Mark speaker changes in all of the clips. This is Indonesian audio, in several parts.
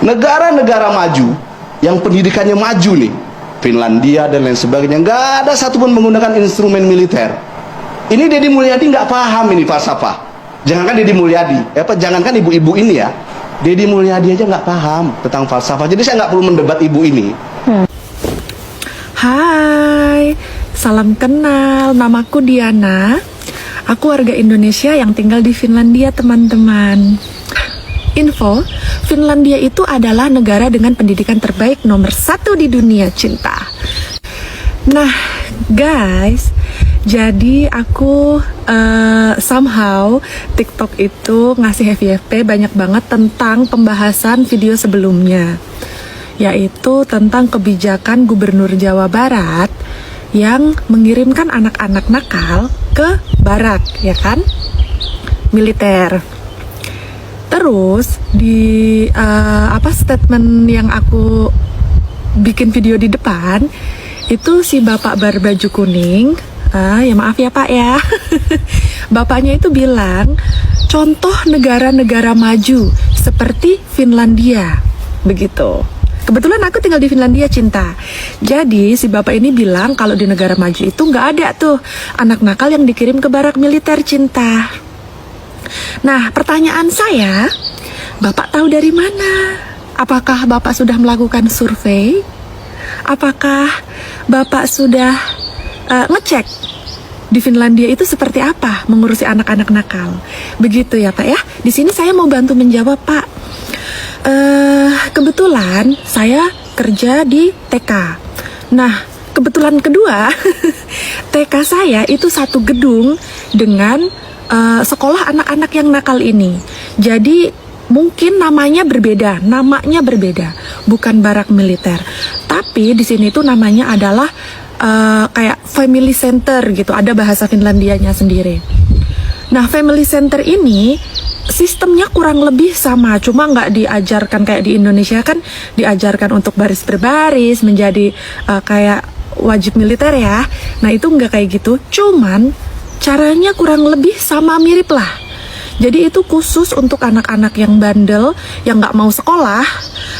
Speaker 1: negara-negara maju yang pendidikannya maju nih, Finlandia dan lain sebagainya, nggak ada satupun menggunakan instrumen militer. Ini Deddy Mulyadi nggak paham ini falsafah. Jangankan Deddy Mulyadi, jangankan ibu-ibu ini ya, Deddy Mulyadi aja nggak paham tentang falsafah. Jadi saya nggak perlu mendebat ibu ini.
Speaker 2: Hai, salam kenal, namaku Diana. Aku warga Indonesia yang tinggal di Finlandia, teman-teman. Info, Finlandia itu adalah negara dengan pendidikan terbaik nomor 1 di dunia, cinta. Nah, guys, jadi aku somehow TikTok itu ngasih FYP banyak banget tentang pembahasan video sebelumnya, yaitu tentang kebijakan Gubernur Jawa Barat yang mengirimkan anak-anak nakal ke barak, ya kan, militer. Terus di statement yang aku bikin video di depan itu si bapak berbaju kuning, ya maaf ya pak ya, bapaknya itu bilang contoh negara-negara maju seperti Finlandia, begitu. Kebetulan aku tinggal di Finlandia, cinta. Jadi si bapak ini bilang kalau di negara maju itu nggak ada tuh anak nakal yang dikirim ke barak militer, cinta. Nah, pertanyaan saya, bapak tahu dari mana? Apakah bapak sudah melakukan survei? Apakah bapak sudah ngecek di Finlandia itu seperti apa mengurusi anak-anak nakal? Begitu ya pak ya. Di sini saya mau bantu menjawab pak. Kebetulan saya kerja di TK. Nah, kebetulan kedua, TK saya itu satu gedung dengan sekolah anak-anak yang nakal ini. Jadi mungkin namanya berbeda, bukan barak militer. Tapi di sini tuh namanya adalah kayak family center gitu. Ada bahasa Finlandianya sendiri. Nah, family center ini sistemnya kurang lebih sama, cuma nggak diajarkan kayak di Indonesia kan, diajarkan untuk baris berbaris menjadi kayak wajib militer ya. Nah itu nggak kayak gitu, cuman caranya kurang lebih sama mirip lah. Jadi itu khusus untuk anak-anak yang bandel, yang nggak mau sekolah,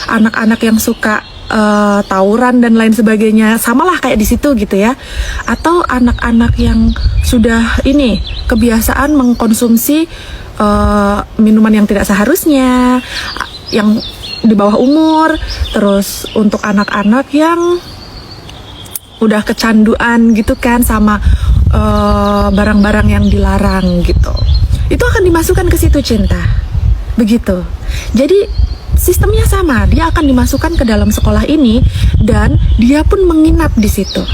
Speaker 2: anak-anak yang suka tawuran dan lain sebagainya, samalah kayak di situ gitu ya. Atau anak-anak yang sudah ini kebiasaan mengkonsumsi minuman yang tidak seharusnya, yang di bawah umur. Terus untuk anak-anak yang udah kecanduan gitu kan sama barang-barang yang dilarang gitu, itu akan dimasukkan ke situ, cinta. Begitu. Jadi sistemnya sama, dia akan dimasukkan ke dalam sekolah ini dan dia pun menginap di situ.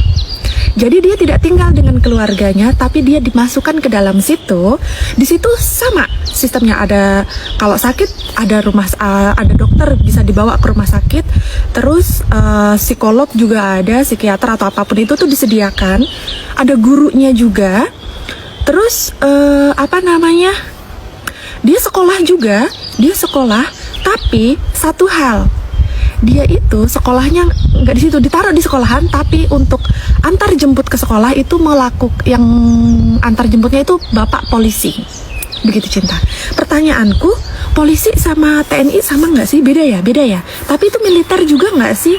Speaker 2: Jadi dia tidak tinggal dengan keluarganya, tapi dia dimasukkan ke dalam situ. Di situ sama sistemnya, ada kalau sakit ada ada dokter bisa dibawa ke rumah sakit. Terus psikolog juga ada, psikiater atau apapun itu tuh disediakan. Ada gurunya juga. Terus dia sekolah juga, tapi satu hal, dia itu sekolahnya nggak di situ, ditaruh di sekolahan, tapi untuk antar jemput ke sekolah itu yang antar jemputnya itu bapak polisi. Begitu, cinta. Pertanyaanku, polisi sama TNI sama nggak sih? Beda ya. Tapi itu militer juga nggak sih?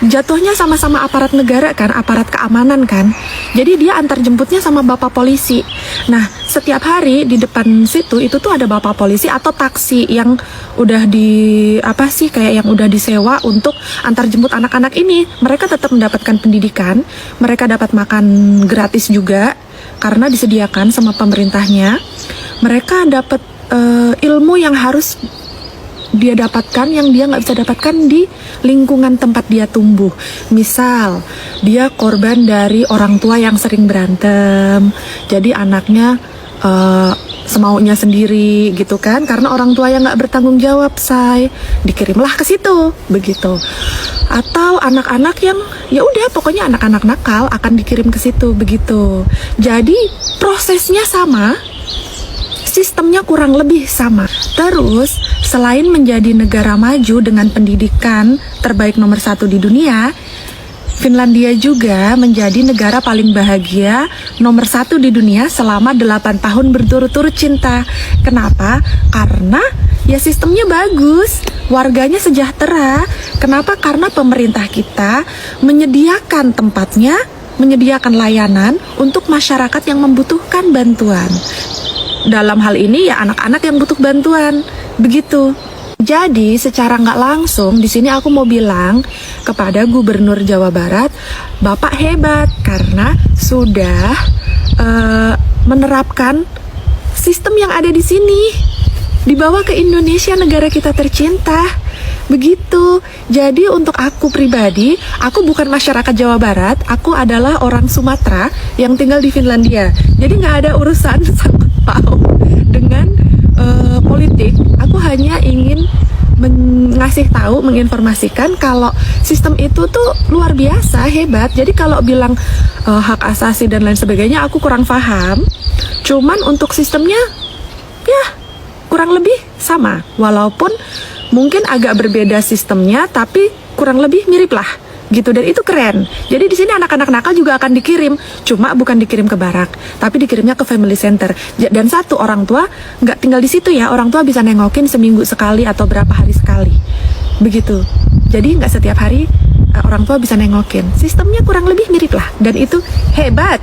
Speaker 2: Jatuhnya sama-sama aparat negara kan, aparat keamanan kan. Jadi dia antar jemputnya sama bapak polisi. Nah, setiap hari di depan situ itu tuh ada bapak polisi atau taksi yang udah kayak yang udah disewa untuk antar jemput anak-anak ini. Mereka tetap mendapatkan pendidikan, mereka dapat makan gratis juga karena disediakan sama pemerintahnya. Mereka dapat ilmu yang harus dia dapatkan, yang dia nggak bisa dapatkan di lingkungan tempat dia tumbuh. Misal dia korban dari orang tua yang sering berantem, jadi anaknya semaunya sendiri gitu kan, karena orang tua yang nggak bertanggung jawab, dikirimlah ke situ, begitu. Atau anak-anak yang ya udah pokoknya anak-anak nakal akan dikirim ke situ, begitu. Jadi prosesnya sama, sistemnya kurang lebih sama. Terus selain menjadi negara maju dengan pendidikan terbaik nomor 1 di dunia, Finlandia juga menjadi negara paling bahagia nomor 1 di dunia selama 8 tahun berturut-turut cinta. Kenapa? Karena ya sistemnya bagus, warganya sejahtera. Kenapa? Karena pemerintah kita menyediakan tempatnya, menyediakan layanan untuk masyarakat yang membutuhkan bantuan. Dalam hal ini ya anak-anak yang butuh bantuan, begitu. Jadi secara nggak langsung di sini aku mau bilang kepada Gubernur Jawa Barat, Bapak hebat karena sudah menerapkan sistem yang ada di sini, dibawa ke Indonesia, negara kita tercinta. Begitu. Jadi untuk aku pribadi, aku bukan masyarakat Jawa Barat, aku adalah orang Sumatera yang tinggal di Finlandia. Jadi nggak ada urusan sangkut paut dengan politik. Aku hanya ingin ngasih tahu, menginformasikan kalau sistem itu tuh luar biasa, hebat. Jadi kalau bilang hak asasi dan lain sebagainya, aku kurang paham. Cuman untuk sistemnya, ya kurang lebih sama. Walaupun mungkin agak berbeda sistemnya, tapi kurang lebih mirip lah. Gitu, dan itu keren. Jadi di sini anak-anak nakal juga akan dikirim, cuma bukan dikirim ke barak, tapi dikirimnya ke family center. Dan satu, orang tua nggak tinggal di situ ya, orang tua bisa nengokin seminggu sekali atau berapa hari sekali, begitu. Jadi nggak setiap hari orang tua bisa nengokin. Sistemnya kurang lebih mirip lah, dan itu hebat.